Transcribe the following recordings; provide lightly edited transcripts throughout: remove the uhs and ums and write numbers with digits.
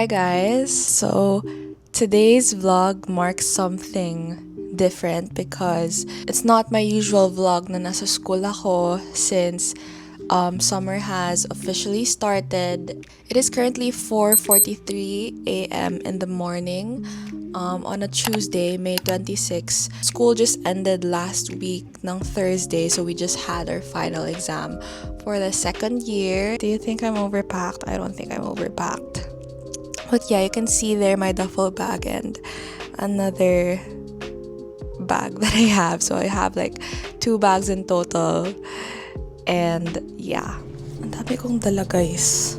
Hi guys! So today's vlog marks something different because it's not my usual vlog na nasa school ako since summer has officially started. It is currently 4:43 a.m. in the morning on a Tuesday, May 26. School just ended last week ng Thursday, so we just had our final exam for the second year. Do you think I'm overpacked? I don't think I'm overpacked. But yeah, you can see there my duffel bag and another bag that I have. So I have like 2 bags in total. And yeah, ang dami kong dala guys.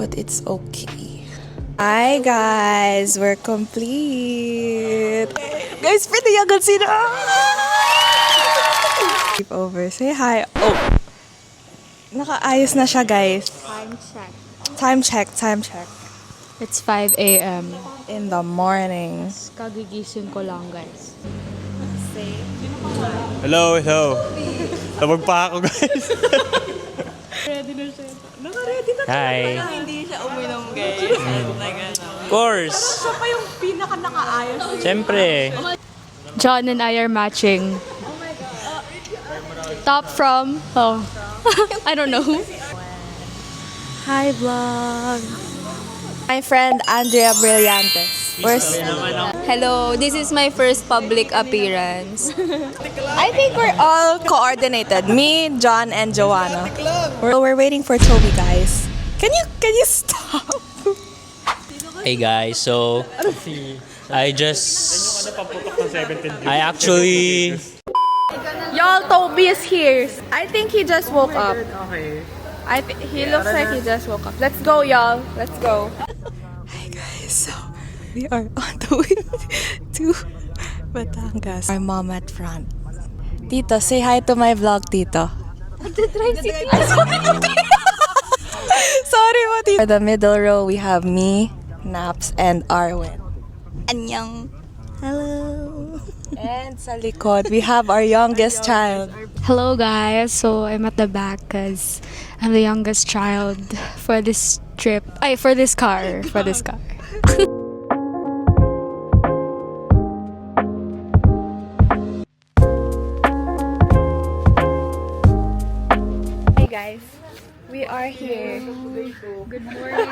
But it's okay. Hi guys, we're complete. Guys, pretty agad sila. Keep over, say hi. Oh, nakaayos na siya guys. Time check. It's 5 a.m. In the morning. Kagigising ko lang, guys. Hello. Tabag pa ako, guys. Ready na siya. Naka-ready na Hi. hindi siya uminom guys. Of course. Siya pa yung pinaka-nakaayos. Siyempre. John and I are matching. Top from, I don't know who. Hi vlog. My friend Andrea Brillantes. Hello, this is my first public appearance. I think we're all coordinated. Me, John, and Joanna. We're waiting for Toby, guys. Can you stop? Hey guys, so I actually Y'all, Toby is here. I think he just woke up. He looks like he just woke up. Let's go, y'all. Let's go. Hi guys, so we are on the way to Batangas. Our mom at front. Tito, say hi to my vlog, Tito. Sorry, what? For the middle row, we have me, Naps, and Arwen. Annyeong. Hello. And sa likod, we have our youngest child. Hello, guys. So, I'm at the back because I'm the youngest child for this trip. For this car. Hey guys, we are here. Good morning.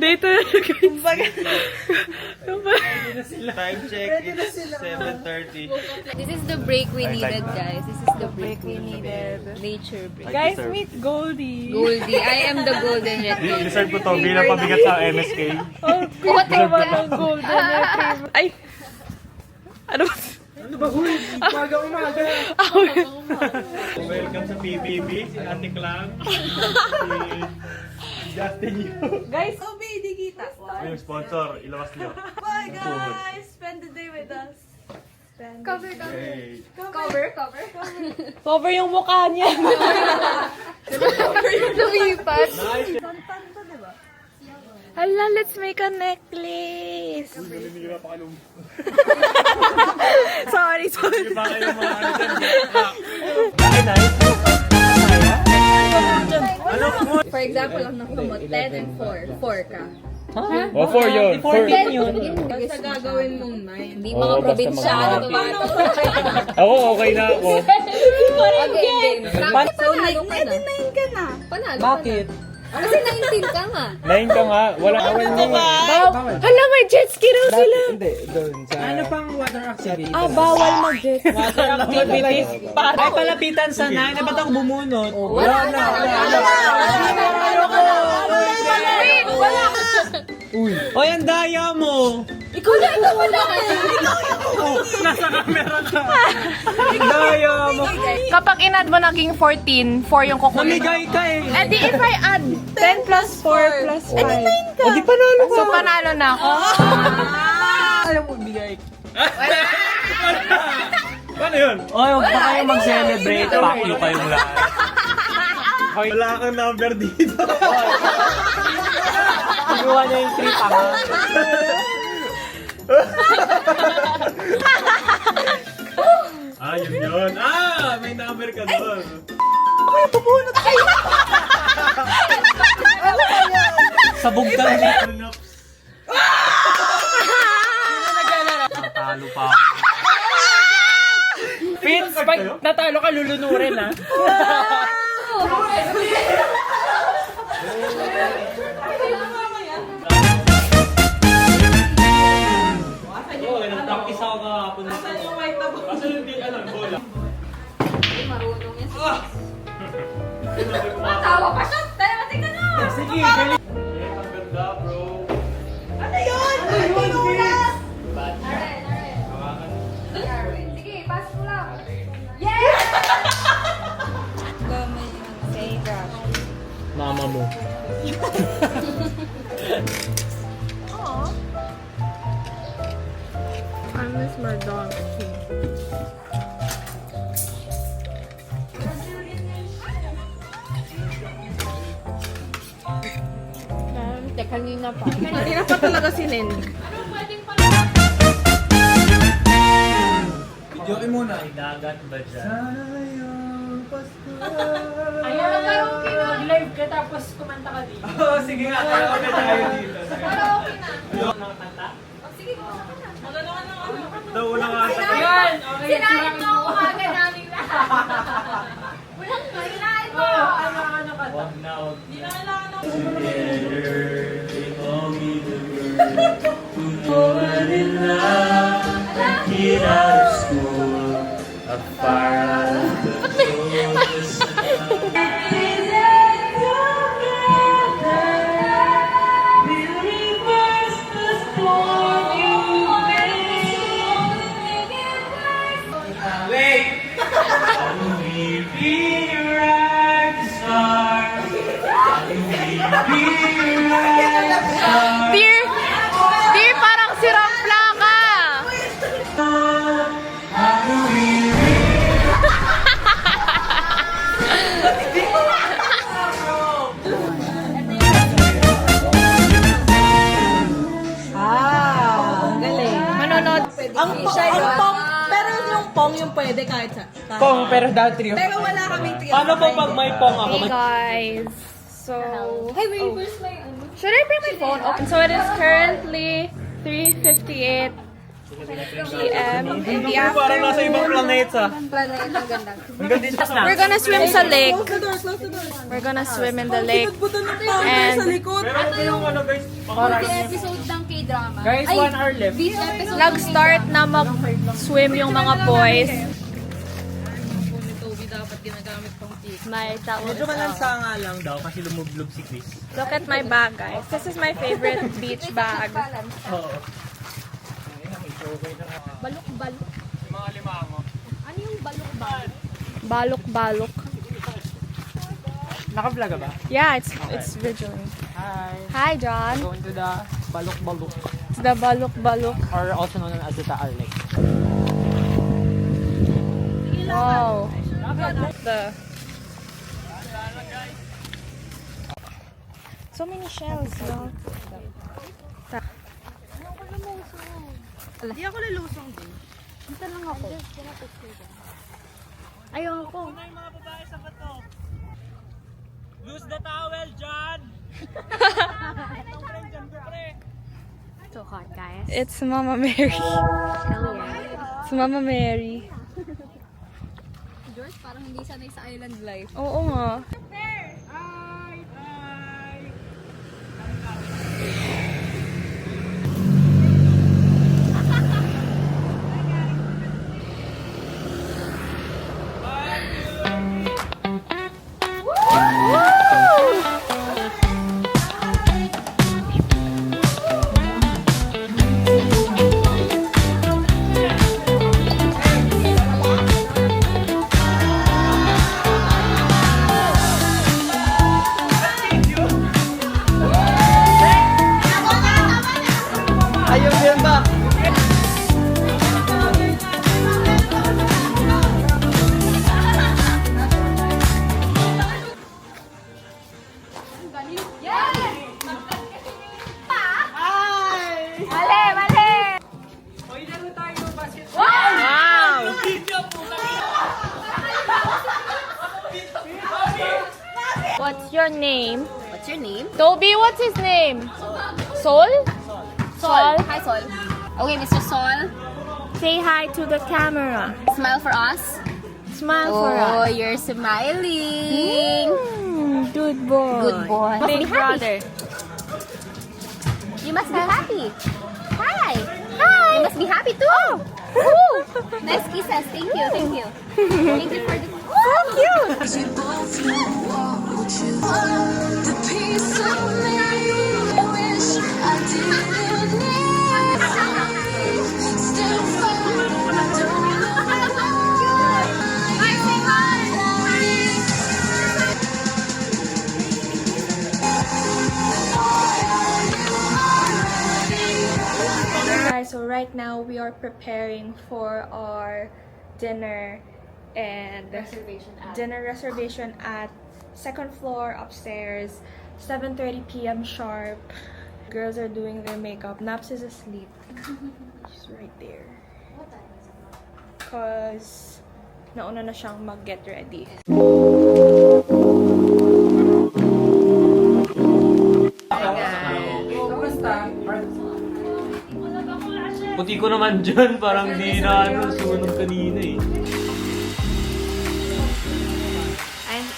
Dito na guys. time check is 7:30. This is the break we needed, guys. This is the break we needed. Nature break. Guys, meet Goldie. Goldie. I am the golden retriever. Deserve ko to bilang pabigat sa MSK. What the Golden retriever. Ay! Ano ba? Welcome sa PBB, si Ate Clang. Si Justin Yu. Guys, Toby, di kita. Yung sponsor, ilawas niyo. Bye guys! Spend the day with us. Cover. Hey. Cover yung mukha niya. Cover yung lumipat. Hala, let's make a necklace. Sorry. Baka yung mga ano dyan. For example, ang nakamot, 10 and 4. 4 ka. O, 4 yun. 10 yun. Basta gagawin mong 9. Hindi mga probinsyano ba? Ako, okay na ako. Okay, game. So, panalo ka na. 9 ka na. Panalo ka na. Kasi 19 ka nga. 9 ka nga. Wala ka Hala, may jet ski raw sila. Ano pang water activity? Bawal mag-jet. Water activity. Ay, palapitan sa 9. Ba't ako bumunot? Wala. Uy. Oy, ang daya mo. Ikaw wala ka. Nasa camera ka. Ang daya mo. Kapag in-add mo naging 14, 4 yung kukunin. Namigay ka eh. Eh di if I add 10 plus 4 plus 5. O, di panalo ka. So panalo na ako. Alam mo, bigay. Paano yun? Oy, huwag pa kayo mag-celebrate. Paklo kayong lahat. Wala kang number dito. Pagawa niya yung 3 pa ha. Yun. May number ka doon. kayo bumunot kayo? Sabog talaga. Natalo pa. Vince, pag natalo ka, lulunurin ha. Oo, nag-practice ako kahapon. Kasi hindi alam, bola. Marunong yan. Matawa pa siya. Dahil matingnan mo. Sige, galing. Yes, ang ganda, bro. Sige, pass mo lang. Yes! Mama mo. I miss my dog too. Kanina pa. Kanina pa talaga si Nen. Videoin muna. Dagat ba dyan? Ayaw na karaoke na. Mag-live ka tapos kumanta ka dito. Oo, sige nga. Karaoke tayo dito. Karaoke na. Nakakanta? Sige, kumanta ka na. Daw, unang ata. Ayan! Okay, Sinahin mo ako umaga namin lahat. Walang sinahin mo. ano ka? Wag na, wag Hindi na. na kailangan ng Together, they call me the girl who fallen in love. A kid out of school, a fire out of the Wait! How do we rewrite the stars? How do we rewrite the stars? Dear, parang si Rampla ka! How do we Manonood. Ang pong, pero yung pong yung pwede kahit sa... Pong, pero daw trio. Pero wala kaming trio. Paano po pag may pong ako? Hey guys, so Hey, wait, where's my ano? should I bring my phone? Open. So it is currently 3:58 p.m. in the Parang nasa ibang afternoon. planeta. Planeta, ang ganda. Hanggang dito na. We're gonna swim sa lake. Close the door, close the door. We're gonna swim in the lake. Buto ng powder And- sa likod. Meron po yung ano guys. Multi episode ng K-drama. Guys, 1 hour left. Beach episode. Nag-start na mag-swim yung mga boys. My towel Medyo is out. malansa nga lang daw kasi lumublob si Chris. Look at my bag, guys. This is my favorite beach bag. Oo. Balok-balok. Yung mga limango. Ano yung balok-balok? Balok-balok. Naka-vlog ba? Yeah, it's videoing. Hi. Hi, John. Going to the Balok-Balok, It's the balok-balok. or also known as the Taal Lake. Wow. The so many shells, no? Hindi ako lalusong din. Dito lang ako. Ayoko. Mga babae sa bato. Lose the towel, John! So hot, guys. It's Mama Mary. It's Mama Mary. George, parang hindi sanay sa island life. Oo nga. Ayun yan ba? Mali, mali! Wow! What's your name? What's your name? Toby, what's his name? Sol? Sol. Hi, Sol. Okay, Mr. Sol. Say hi to the camera. Smile for us. Smile for Oh, us. you're smiling. Good boy. Good boy. Must Big be happy. brother. You must be happy. Hi. Hi. You must be happy too. Woo. Nice kisses. Thank you. Thank you. Thank you for the. So cute. Guys, so right now we are preparing for our dinner and dinner reservation at second floor upstairs, 7:30 p.m. sharp. Girls are doing their makeup. Naps is asleep. She's right there. Cause nauna na siyang mag-get ready. Puti ko naman dyan, parang di na sumunod kanina eh.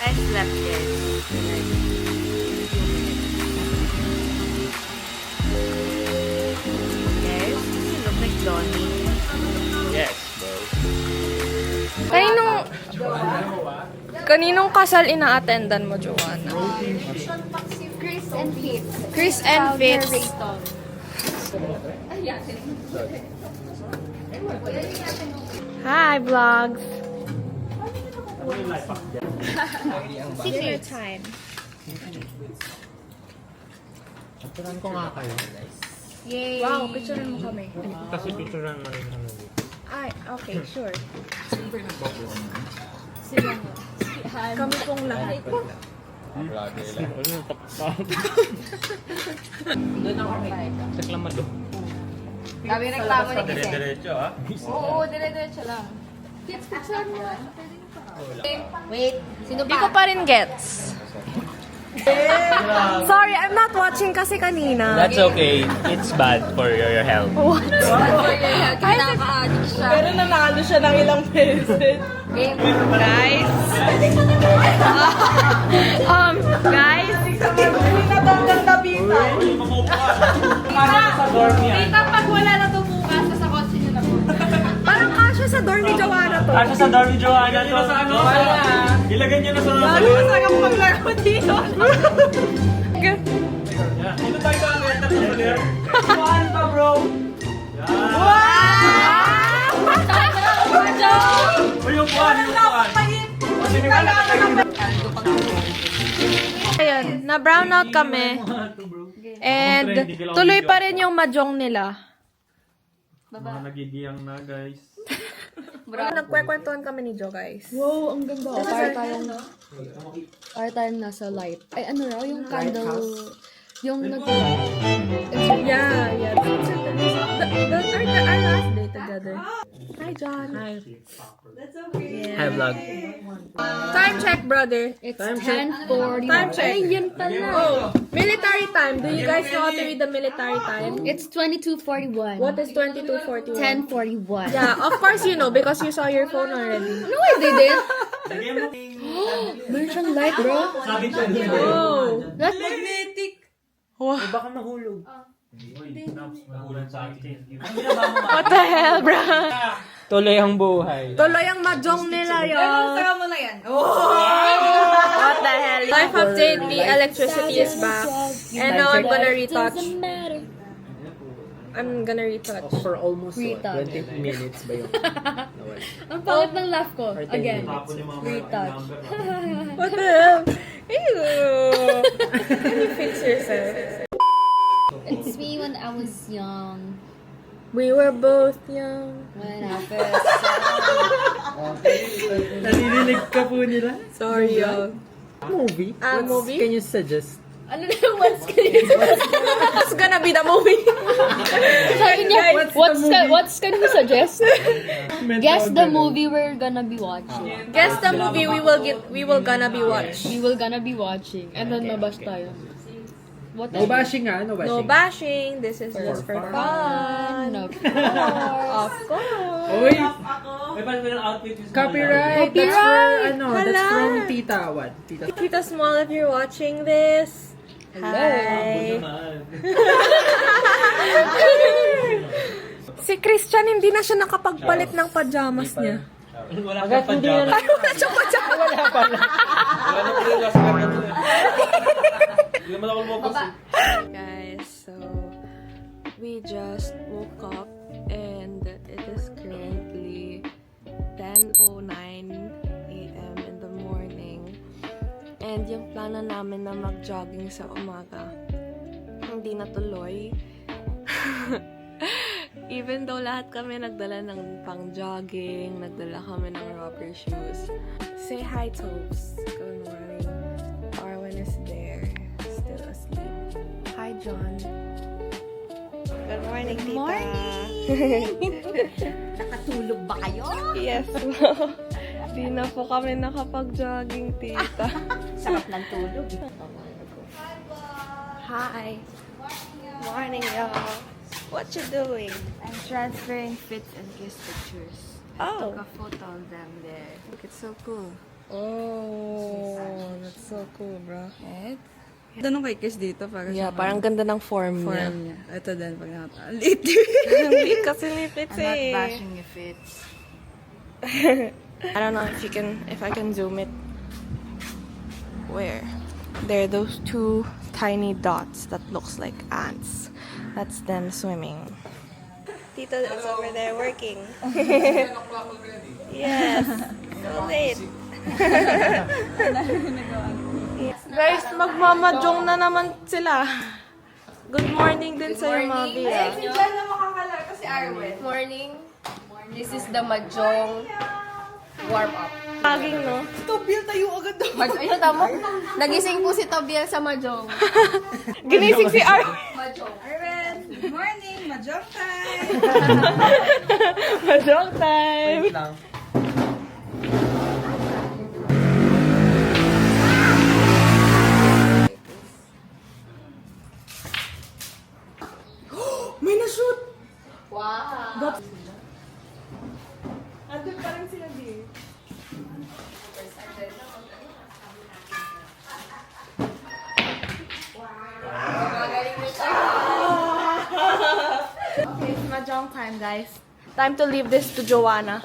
I slept there. Yes, you look like Donnie. Yes, bro. Kaninong kasal ina-attendan mo, Joanna? Chris and Fitz. Chris and Fitz. Hi, vlogs. Dinner time. Picturean ko nga kayo. Yay! Wow, picturean mo kami. Kasi picturean mo rin kami. Ay, okay, sure. Kami pong lahat. Doon ako kay Saklamado. Sabi reklamo ni Kisses. Dire-diretso ah. Oo, dire-diretso lang. Kids, picture mo. Wait, sino Hindi ko ba? pa rin gets. Sorry, I'm not watching kasi kanina. That's okay. It's bad for your health. Kinaka-addict siya. Pero nanalo siya ng ilang beses. Game. Guys. Guys. Hindi na daw ang ganda, Pita. Sa dorm yan. Pag wala na to bukas, sa kotse niyo na po. Parang kasya sa door ni Joanna to. Kasya sa dorm ni Joanna to. Sa ano? Ilagay niyo na sa Lalo masaya kong maglaro dito. Dito tayo ka ang renta sa pader. Kuhaan pa, bro. Uy, yung kuhan, yung kuhan. Ayun, na brown out kami. And tuloy pa rin yung mahjong nila. Mga nagigiyang na, guys. Nagkwekwentuhan kami ni Jo, guys. Wow, ang ganda. Para tayong nasa light. Ay, ano raw? Yung candle. Yung Yeah. Our last day together. Hi, John. Hi. Hi, vlog. Time check, brother. It's 10:40. Time check. Ay, yun pala. Oh, military time. Do you guys know how to read the military time? It's 22:41. What is 22:41? 10:41. Yeah, of course you know because you saw your phone already. No, I didn't. Meron siyang light, bro. Sabi ko dun. Oh. Baka mahulog. Nahulan sa akin. What the hell, bro? Tuloy ang buhay. Tuloy ang mahjong nila, y'all. Saka mo na yan. What the hell? Life update, the electricity is back. And now I'm gonna retouch. I'm gonna retouch. For almost Retouch. 20 minutes ba yun? Ang pangit ng laugh ko. Again. Tapon yung mga Retouch. What the hell? Ew. Can you fix yourself? It's me when I was young. We were both young. When I first Narinig ka po nila? Sorry, y'all. Movie? Movie? Can you suggest Ano na yung what's What's gonna be the movie? Sabi niya, what's can we suggest? Guess the movie we're gonna be watching. Guess the movie we will gonna be watch. We will gonna be watching. And then mabash tayo. What No bashing nga, no bashing. No bashing. This is just for fun. No. Of course. Uy! May pala ng outfit yung Copyright. Copyright! That's for, that's Hala. from Tita, what? Tita. Tita Small, if you're watching this, hi. Si Christian, hindi na siya nakapagpalit ng pajamas niya. Wala ka pa dyan. Ay, wala siyang pajamas. Wala pala. Wala na pala yung last card na to. Hindi naman ako lumabas eh. Guys, so we just woke up and it is currently 10:09 a.m. in the morning. And yung plano namin na mag-jogging sa umaga, hindi natuloy. Even though lahat kami nagdala ng pang-jogging, nagdala kami ng rubber shoes. Say hi, Tobes. Good morning. Arwen is there, still asleep. Hi, John. Good morning, Tita. Nakatulog ba kayo? Yes. Di na po kami nakapag-jogging, Tita. Sarap ng tulog. Hi. Morning, y'all. What you doing? I'm transferring fits and kiss pictures. Oh. Took a photo of them there. Look, it's so cool. Oh, that's so cool, bro. Right? Tanong kay Kiss dito para Yeah, sa parang ganda ng form niya. form niya. Ito din pag nakatalit. Hindi kasi nipits I'm not eh. bashing if it's... I don't know if I can zoom it. Where? There are those two tiny dots that looks like ants. That's them swimming. Tito is over there working. Yes. So late. Guys, magmamajong na naman sila. Good morning din sa'yo, Mavi. Morning. This is the Mahjong warm-up. Laging, no? Ayun, tama. Nagising po si Tobiel sa Mahjong. Ginising si Arwen. Mahjong. Good morning! Mahjong time! Majong time. Wait lang. May na-shoot! Wow. Andun pa rin sila di. Okay, it's mahjong time, guys. Time to leave this to Joanna.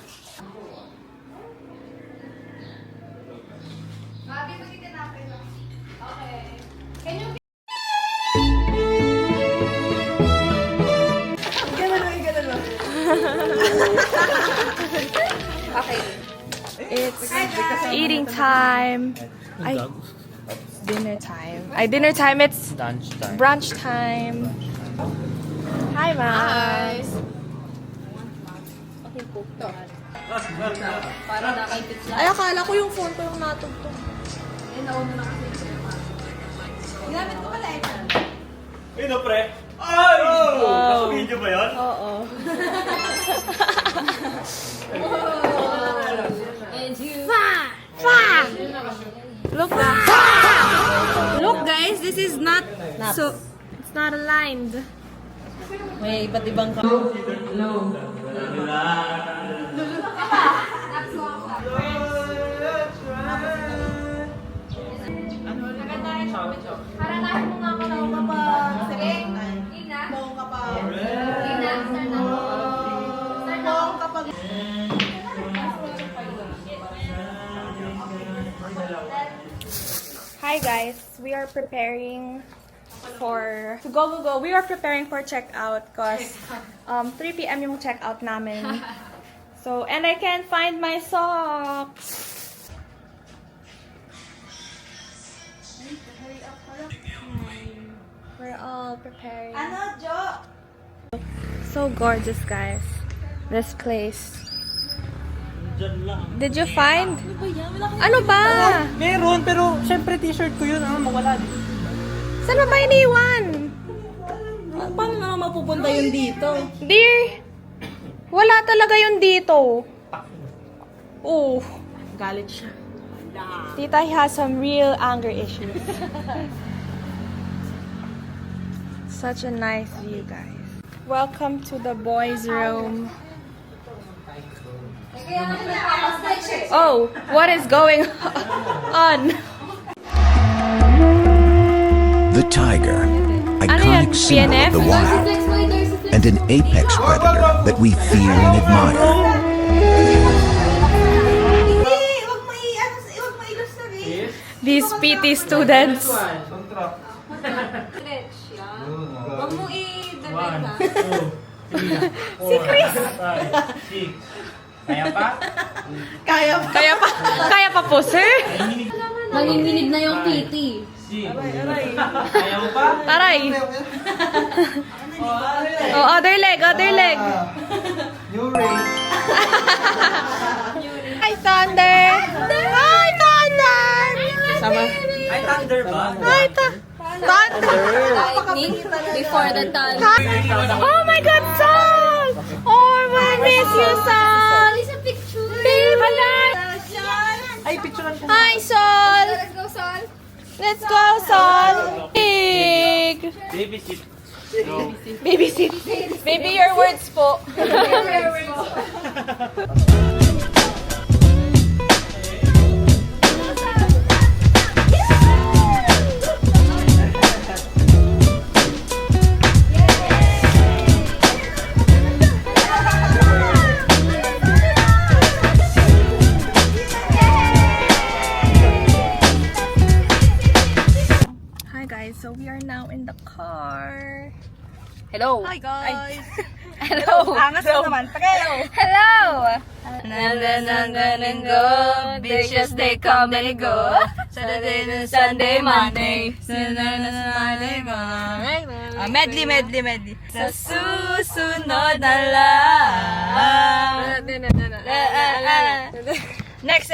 It's eating time. Dinner time. Dinner time. It's Lunchtime. brunch time. Hi, Ma. Para nakaipit lang. Ay, akala ko yung phone ko yung natugtog. Ayun na, pre. Ay! Nasa video ba yun? Oo. And you... Look, look, guys. This is not so. It's not aligned. May iba't ibang Paranahin mo nga ako na ako kapag... Sige. Ina. Mong kapag... Ina. Start na ako. Start na ako kapag... Hi guys, we are preparing for to go. We are preparing for checkout because 3 p.m. yung checkout namin. So, and I can't find my socks. We're all preparing. So gorgeous, guys. This place. Diyan lang. Did you find? Ano ba? Meron, pero syempre t-shirt ko yun. Mawala din. Saan mo ba iniwan? Paano naman mapupunta yun dito? Dear, wala talaga yun dito. Oh, Galit siya. Tita has some real anger issues. Such a nice view, guys. Welcome to the boys' room. Oh, what is going on? The tiger, Ano yan, iconic symbol PNF? of the wild, and an apex predator that we fear and admire. These PT students. Si Chris! 6. Kaya pa? Kaya pa po, sir? Nanginginig na yung PT. 6. Kaya mo pa? Taray. Oh, other leg, other leg. Hi, Thunder! Hi, Thunder! Ay, Thunder ba? Hi, Thunder! Before the time. Oh my God, Sol! Oh, I miss you, Sol! Sa picture. Babe, hala! Hi, Sol! Let's go, Sol. Let's go, Sol! Big! Baby sit. Baby sit. Baby, your words po. Hi guys, so we are now in the car. Hello. Hi guys! Hello. Angas na naman. Hello! Hello. And go. Bitches, they come and go. Saturday, Sunday, Monday. Sunday, Monday. Medley. Sa susunod na lang. Next.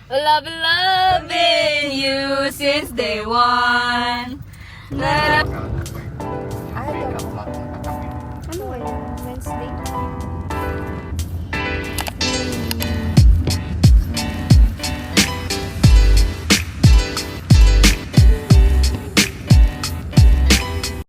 Loving you since day one. Na-